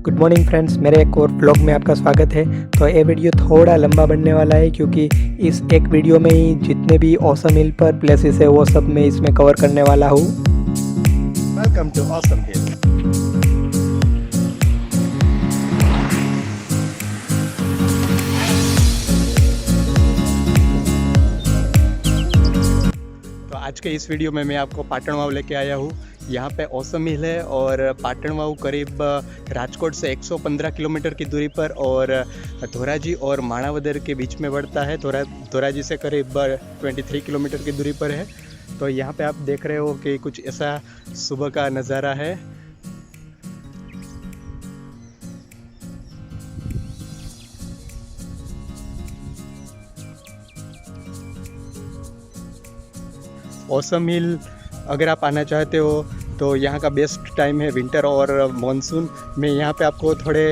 Good morning friends, मेरे एक और ब्लॉग में आपका स्वागत है। तो ये वीडियो थोड़ा लंबा बनने वाला है क्योंकि इस एक वीडियो में ही जितने भी ऑसम हिल पर प्लेसेस है वो सब मैं इसमें कवर करने वाला हूँ। वेलकम टू ऑसम हिल। तो आज के इस वीडियो में मैं आपको पाटण वाव लेके आया हूँ। यहाँ पे ऑसम हिल है और पाटण वाव करीब राजकोट से 115 किलोमीटर की दूरी पर और धोराजी और माणावदर के बीच में बढ़ता है। धोराजी से करीब 23 किलोमीटर की दूरी पर है। तो यहाँ पे आप देख रहे हो कि कुछ ऐसा सुबह का नज़ारा है। ऑसम हिल अगर आप आना चाहते हो तो यहाँ का बेस्ट टाइम है विंटर और मॉनसून। मैं यहाँ पे आपको थोड़े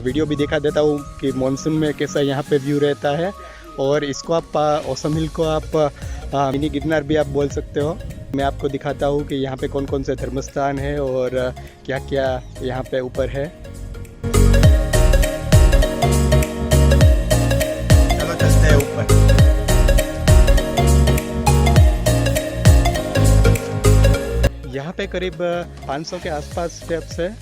वीडियो भी दिखा देता हूँ कि मॉनसून में कैसा यहाँ पे व्यू रहता है। और इसको आप ऑसम हिल को आप मिनी गिरनार भी आप बोल सकते हो। मैं आपको दिखाता हूँ कि यहाँ पे कौन कौन से धर्मस्थान है और क्या क्या यहाँ पे ऊपर है। चलो चलते हैं ऊपर। यहाँ पे करीब 500 के आसपास स्टेप्स है।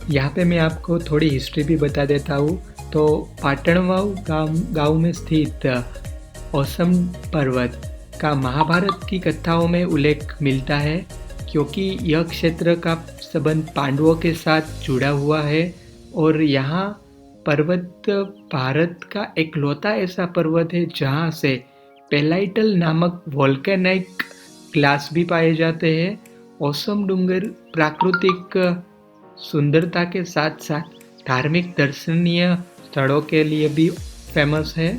यहाँ पे मैं आपको थोड़ी हिस्ट्री भी बता देता हूँ। तो पाटण वाव गाँव में स्थित ऑसम पर्वत का महाभारत की कथाओं में उल्लेख मिलता है क्योंकि यह क्षेत्र का संबंध पांडवों के साथ जुड़ा हुआ है। और यहाँ पर्वत भारत का एकलौता ऐसा पर्वत है जहाँ से पेलाइटल नामक वोल्केनिक ग्लास भी पाए जाते हैं। ऑसम डूंगर प्राकृतिक सुंदरता के साथ साथ धार्मिक दर्शनीय स्थलों के लिए भी फेमस है।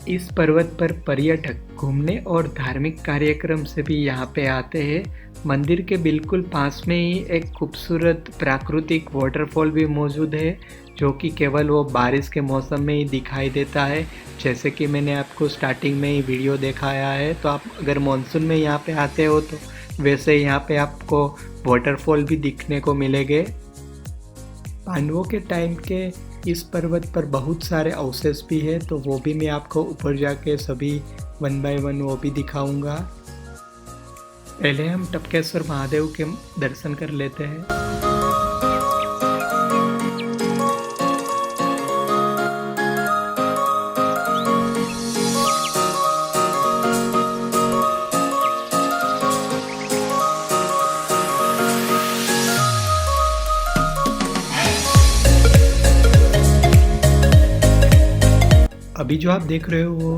इस पर्वत पर पर्यटक घूमने और धार्मिक कार्यक्रम से भी यहाँ पे आते हैं। मंदिर के बिल्कुल पास में ही एक खूबसूरत प्राकृतिक वाटरफॉल भी मौजूद है जो कि केवल वो बारिश के मौसम में ही दिखाई देता है। जैसे कि मैंने आपको स्टार्टिंग में ही वीडियो दिखाया है। तो आप अगर मानसून में यहाँ पे आते हो तो वैसे यहाँ पे आपको वाटरफॉल भी दिखने को मिलेंगे। पांडवों के टाइम के इस पर्वत पर बहुत सारे अवशेष भी है तो वो भी मैं आपको ऊपर जाके सभी 1 बाय 1 वो भी दिखाऊंगा। पहले हम टपकेश्वर महादेव के दर्शन कर लेते हैं। अभी जो आप देख रहे हो वो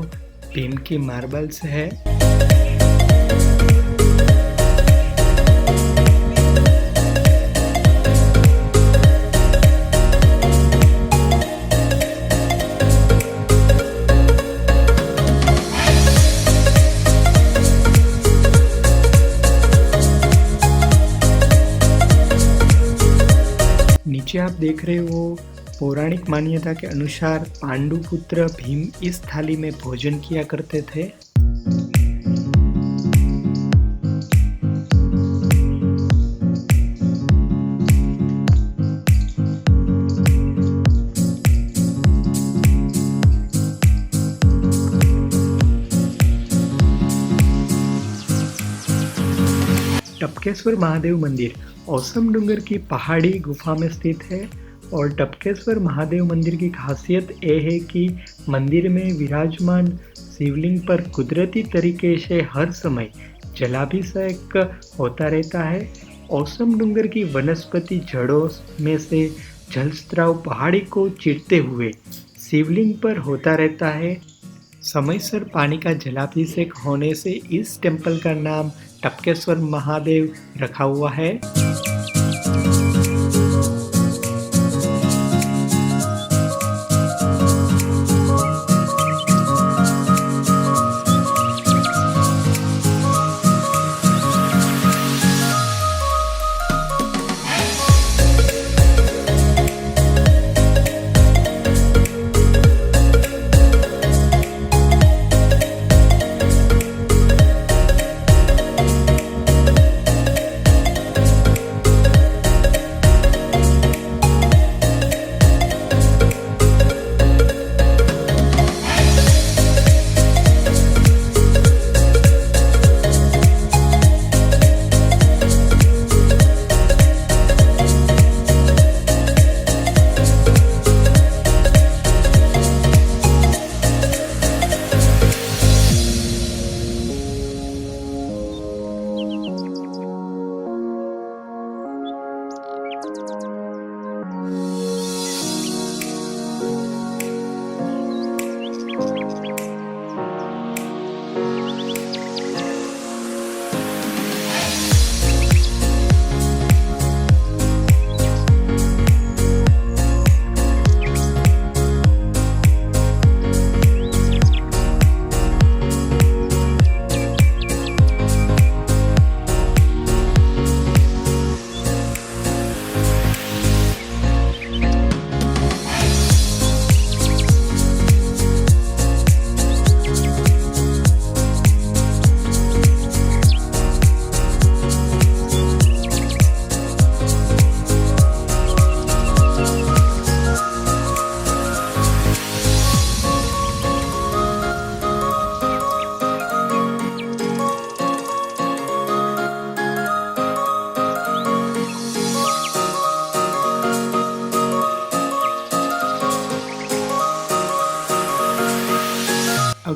भीम की मार्बल्स है। नीचे आप देख रहे हो पौराणिक मान्यता के अनुसार पांडुपुत्र भीम इस थाली में भोजन किया करते थे। टपकेश्वर महादेव मंदिर ऑसम डूंगर की पहाड़ी गुफा में स्थित है। और टपकेश्वर महादेव मंदिर की खासियत ये है कि मंदिर में विराजमान शिवलिंग पर कुदरती तरीके से हर समय जलाभिषेक होता रहता है। ऑसम डूंगर की वनस्पति जड़ों में से जलस्राव पहाड़ी को चीरते हुए शिवलिंग पर होता रहता है। समयसर पानी का जलाभिषेक होने से इस टेम्पल का नाम टपकेश्वर महादेव रखा हुआ है।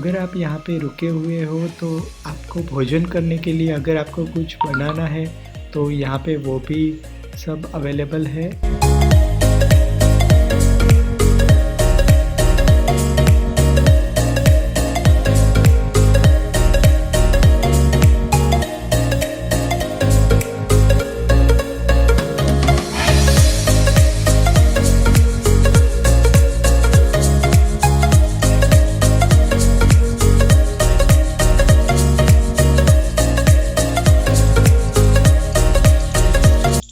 अगर आप यहाँ पे रुके हुए हो तो आपको भोजन करने के लिए अगर आपको कुछ बनाना है तो यहाँ पे वो भी सब अवेलेबल है।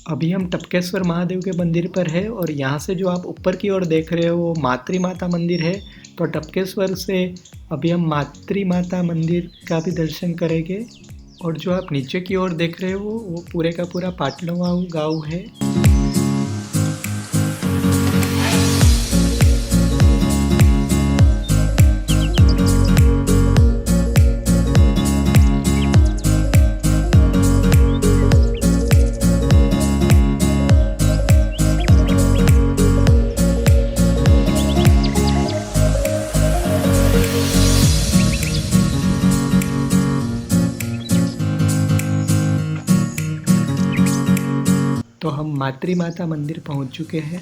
अभी हम टपकेश्वर महादेव के मंदिर पर है और यहाँ से जो आप ऊपर की ओर देख रहे हो वो मातृ माता मंदिर है। तो टपकेश्वर से अभी हम मातृ माता मंदिर का भी दर्शन करेंगे। और जो आप नीचे की ओर देख रहे हो वो पूरे का पूरा पाटणवाऊ गाँव है। तो हम मातृ माता मंदिर पहुंच चुके हैं।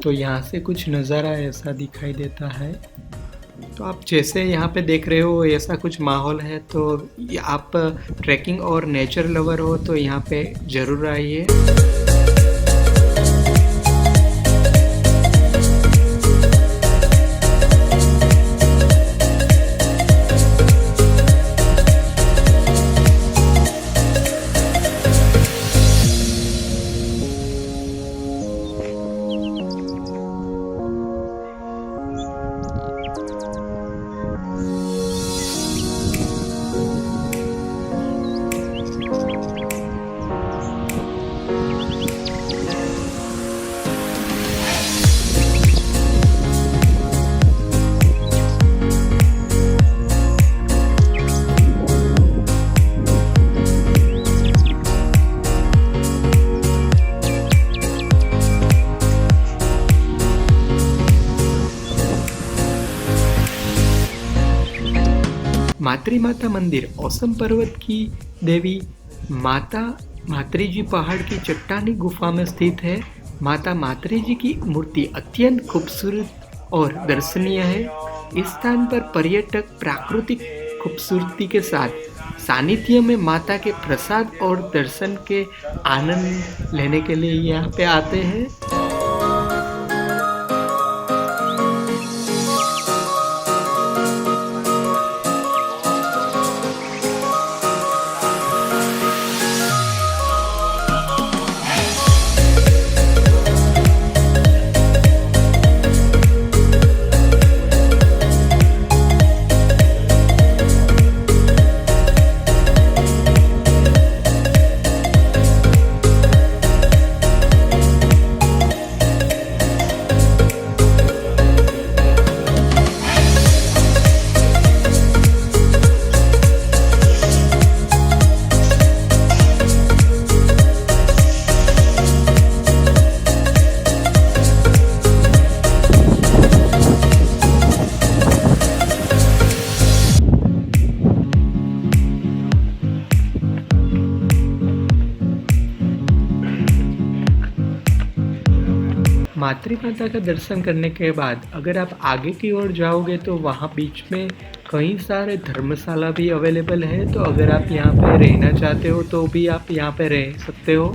तो यहाँ से कुछ नज़ारा ऐसा दिखाई देता है। तो आप जैसे यहाँ पे देख रहे हो ऐसा कुछ माहौल है। तो आप ट्रैकिंग और नेचर लवर हो तो यहाँ पे ज़रूर आइए। मातृ माता मंदिर औसम पर्वत की देवी माता मातृ जी पहाड़ की चट्टानी गुफा में स्थित है। माता मातृ जी की मूर्ति अत्यंत खूबसूरत और दर्शनीय है। इस स्थान पर पर्यटक प्राकृतिक खूबसूरती के साथ सानिध्य में माता के प्रसाद और दर्शन के आनंद लेने के लिए यहाँ पे आते हैं। मातृ माता का दर्शन करने के बाद अगर आप आगे की ओर जाओगे तो वहाँ बीच में कई सारे धर्मशाला भी अवेलेबल है। तो अगर आप यहाँ पे रहना चाहते हो तो भी आप यहाँ पे रह सकते हो।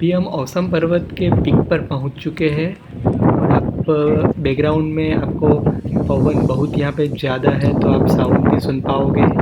अभी हम औसम पर्वत के पीक पर पहुंच चुके हैं और आप बैकग्राउंड में आपको पवन बहुत यहाँ पे ज़्यादा है तो आप साउंड भी सुन पाओगे।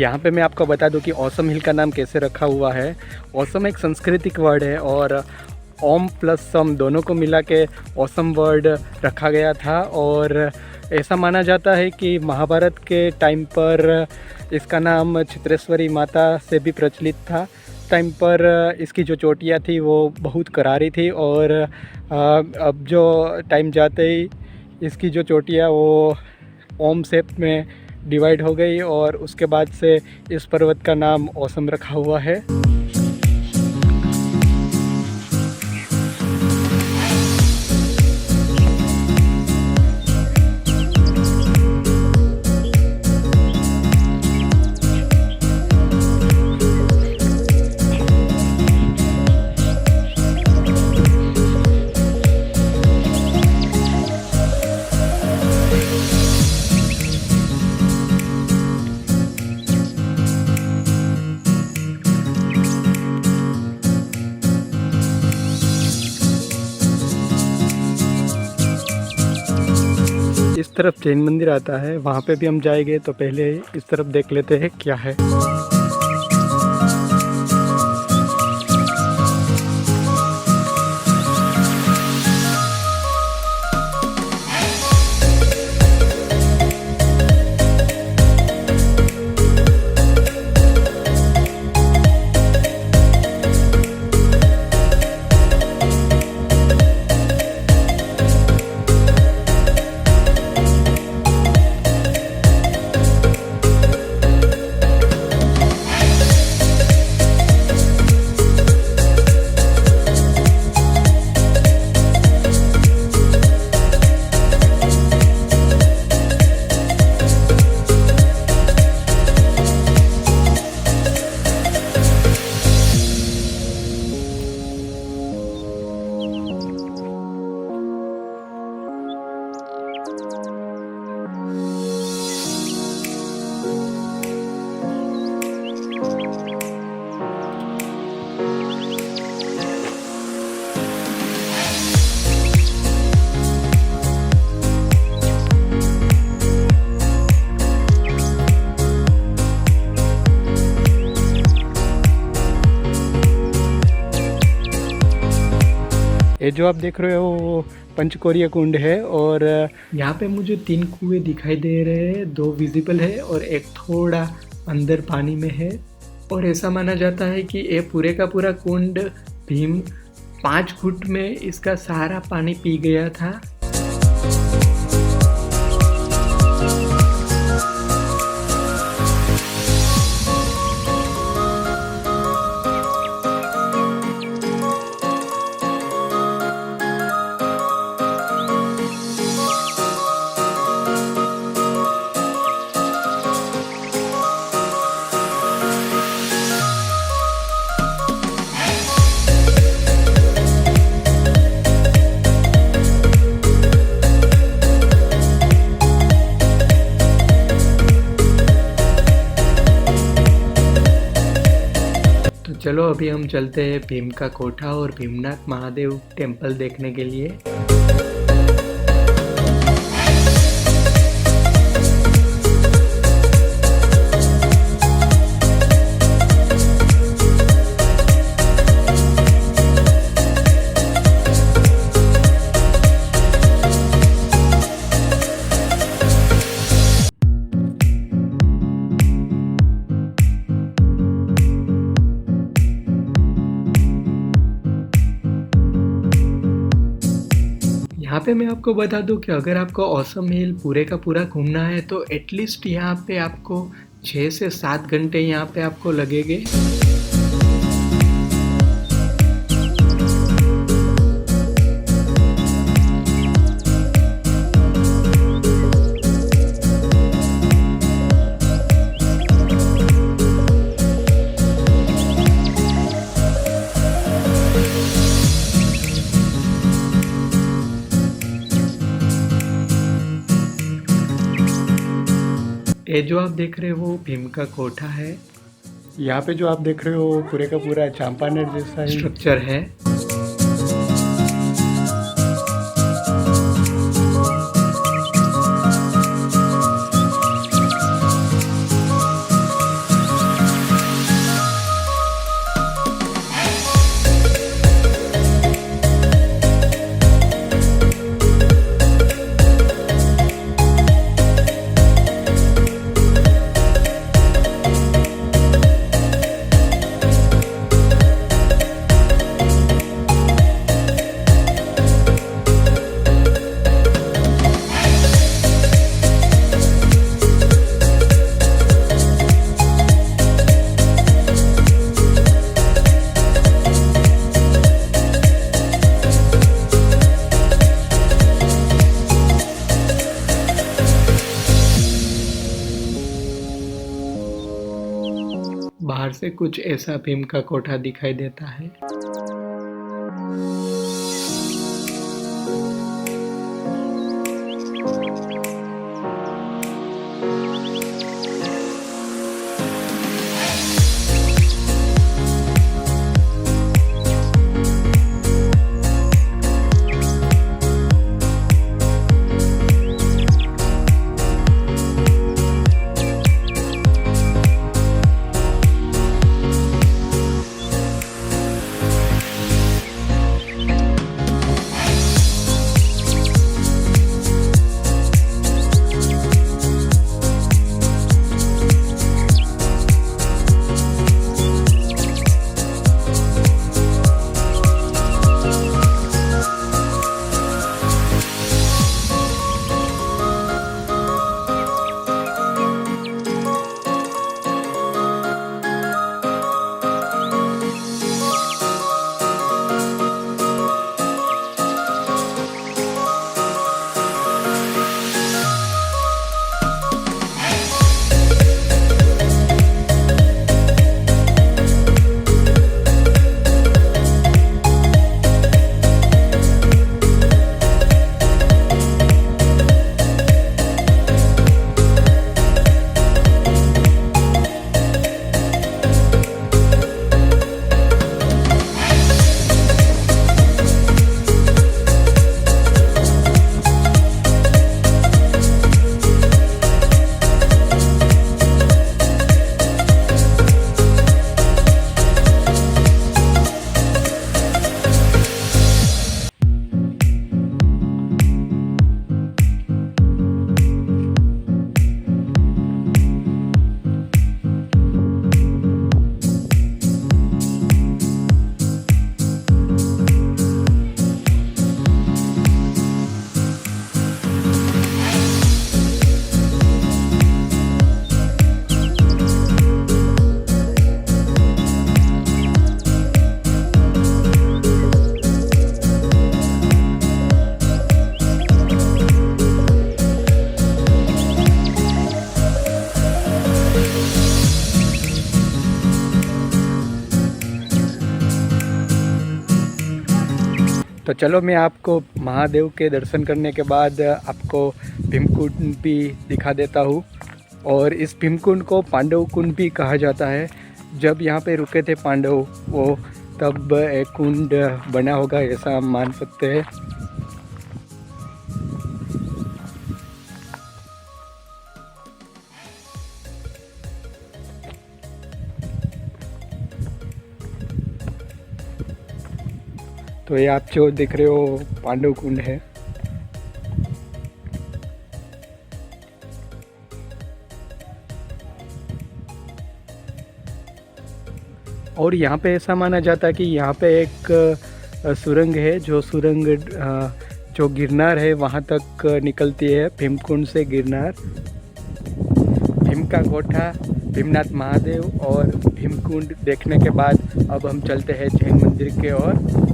यहाँ पे मैं आपको बता दूं कि ऑसम हिल का नाम कैसे रखा हुआ है। ऑसम एक सांस्कृतिक वर्ड है और ओम प्लस सम दोनों को मिला के ऑसम वर्ड रखा गया था और ऐसा माना जाता है कि महाभारत के टाइम पर इसका नाम चित्रेश्वरी माता से भी प्रचलित था। टाइम पर इसकी जो चोटियाँ थी वो बहुत करारी थी और अब जो टाइम जाते ही इसकी जो चोटियाँ वो ओम शेप में डिवाइड हो गई और उसके बाद से इस पर्वत का नाम औसम रखा हुआ है। इस तरफ जैन मंदिर आता है, वहाँ पे भी हम जाएंगे तो पहले इस तरफ देख लेते हैं क्या है। ये जो आप देख रहे हो वो पंचकोरिया कुंड है और यहाँ पे मुझे 3 कुएं दिखाई दे रहे हैं, 2 विजिबल है और एक थोड़ा अंदर पानी में है। और ऐसा माना जाता है कि ये पूरे का पूरा कुंड भीम 5 फुट में इसका सारा पानी पी गया था। चलो अभी हम चलते हैं भीम का कोठा और भीमनाथ महादेव टेम्पल देखने के लिए। यहाँ पे मैं आपको बता दूँ कि अगर आपको ऑसम हिल पूरे का पूरा घूमना है तो एटलीस्ट यहाँ पे आपको 6 से 7 घंटे यहाँ पे आपको लगेंगे। ये जो आप देख रहे हो भीम का कोठा है, यहाँ पे जो आप देख रहे हो पूरे का पूरा चांपानेर जैसा ही स्ट्रक्चर है। बाहर से कुछ ऐसा भीम का कोठा दिखाई देता है। तो चलो मैं आपको महादेव के दर्शन करने के बाद आपको भीमकुंड भी दिखा देता हूँ। और इस भीमकुंड को पांडव कुंड भी कहा जाता है। जब यहाँ पे रुके थे पांडव वो तब एक कुंड बना होगा ऐसा हम मान सकते हैं। तो ये आप जो देख रहे हो पांडव कुंड है। और यहाँ पे ऐसा माना जाता है कि यहाँ पे एक सुरंग है, जो सुरंग जो गिरनार है वहाँ तक निकलती है, भीमकुंड से गिरनार। भीम का कोठा, भीमनाथ महादेव और भीमकुंड देखने के बाद अब हम चलते हैं जैन मंदिर के ओर।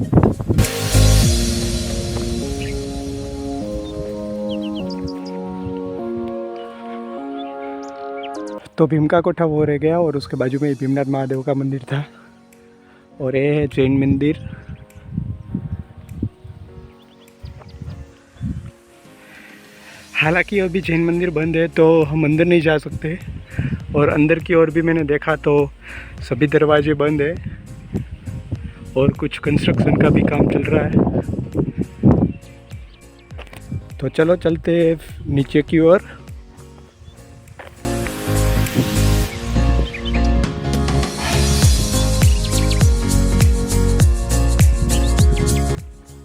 तो भीम का कोठा वो रह गया और उसके बाजू में भीमनाथ महादेव का मंदिर था और ये है जैन मंदिर। हालांकि अभी जैन मंदिर बंद है तो हम अंदर नहीं जा सकते और अंदर की ओर भी मैंने देखा तो सभी दरवाजे बंद है और कुछ कंस्ट्रक्शन का भी काम चल रहा है। तो चलो चलते नीचे की ओर।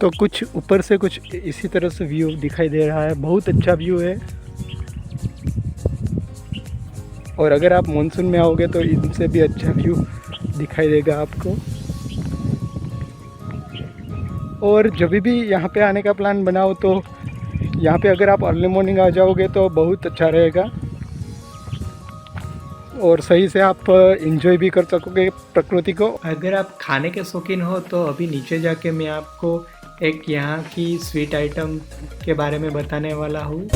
तो कुछ ऊपर से कुछ इसी तरह से व्यू दिखाई दे रहा है, बहुत अच्छा व्यू है। और अगर आप मानसून में आओगे तो इनसे भी अच्छा व्यू दिखाई देगा आपको। और जब भी यहाँ पे आने का प्लान बनाओ तो यहाँ पे अगर आप अर्ली मॉर्निंग आ जाओगे तो बहुत अच्छा रहेगा और सही से आप एंजॉय भी कर सकोगे प्रकृति को। अगर आप खाने के शौकीन हो तो अभी नीचे जाके मैं आपको एक यहाँ की स्वीट आइटम के बारे में बताने वाला हूँ।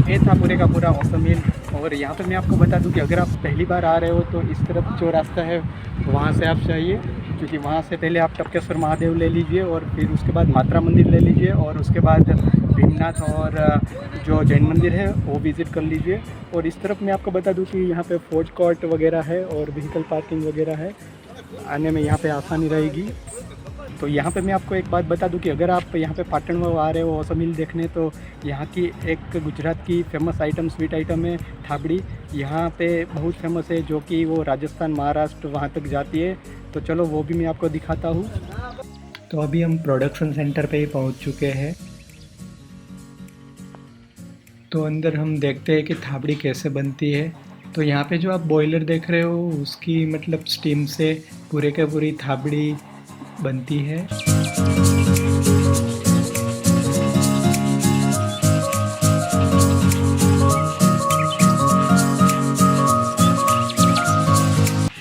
ये था पूरे का पूरा औसम हिल। और यहाँ पे मैं आपको बता दूं कि अगर आप पहली बार आ रहे हो तो इस तरफ जो रास्ता है वहाँ से आप जाइए, क्योंकि वहाँ से पहले आप टपकेश्वर महादेव ले लीजिए और फिर उसके बाद मात्रा मंदिर ले लीजिए और उसके बाद भीमनाथ और जो जैन मंदिर है वो विज़िट कर लीजिए। और इस तरफ मैं आपको बता दूं कि यहाँ पे फूड कोर्ट वगैरह है और व्हीकल पार्किंग वगैरह है, आने में यहाँ पे आसानी रहेगी। तो यहाँ पे मैं आपको एक बात बता दूं कि अगर आप यहाँ पे पाटण में आ रहे हो औसम हिल देखने तो यहाँ की एक गुजरात की फेमस आइटम स्वीट आइटम है थाबड़ी। यहाँ पे बहुत फेमस है, जो कि वो राजस्थान महाराष्ट्र वहाँ तक जाती है। तो चलो वो भी मैं आपको दिखाता हूँ। तो अभी हम प्रोडक्शन सेंटर पे ही पहुँच चुके हैं। तो अंदर हम देखते हैं कि थाबड़ी कैसे बनती है। तो यहाँ पे जो आप बॉयलर देख रहे हो उसकी मतलब स्टीम से पूरे के पूरी थाबड़ी बनती है।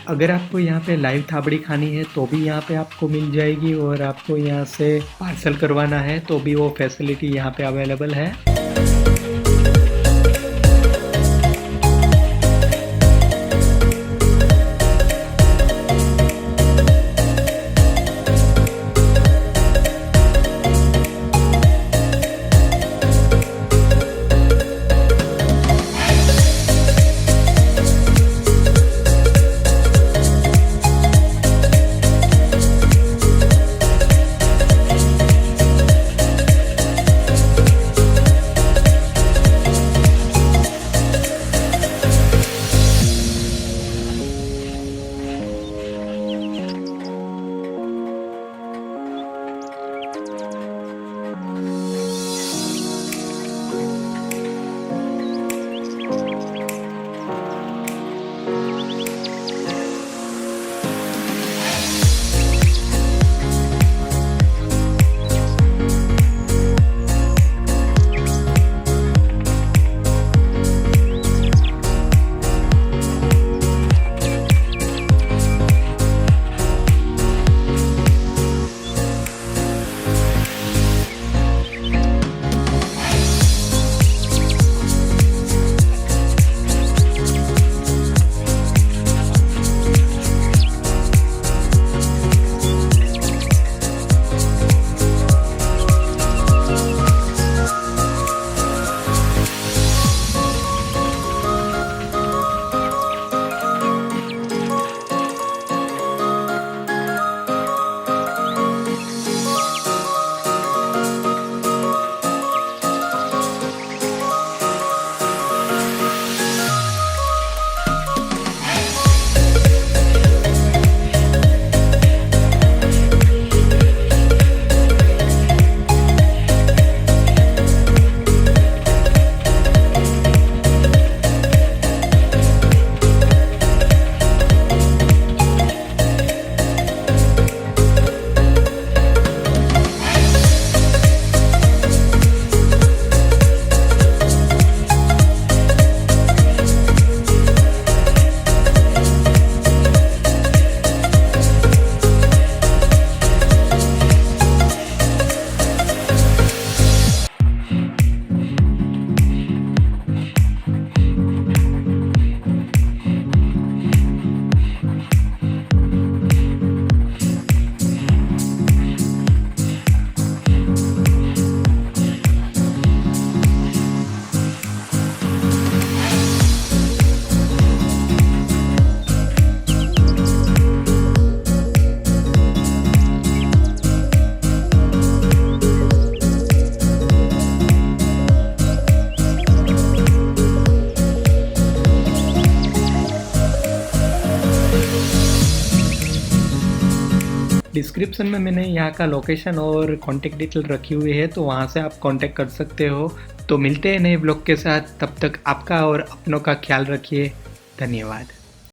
अगर आपको यहाँ पे लाइव थाबड़ी खानी है तो भी यहाँ पे आपको मिल जाएगी और आपको यहाँ से पार्सल करवाना है तो भी वो फैसिलिटी यहाँ पे अवेलेबल है। डिस्क्रिप्शन में मैंने यहाँ का लोकेशन और कॉन्टेक्ट डिटेल रखी हुई है, तो वहाँ से आप कॉन्टेक्ट कर सकते हो। तो मिलते हैं नए ब्लॉग के साथ, तब तक आपका और अपनों का ख्याल रखिए। धन्यवाद।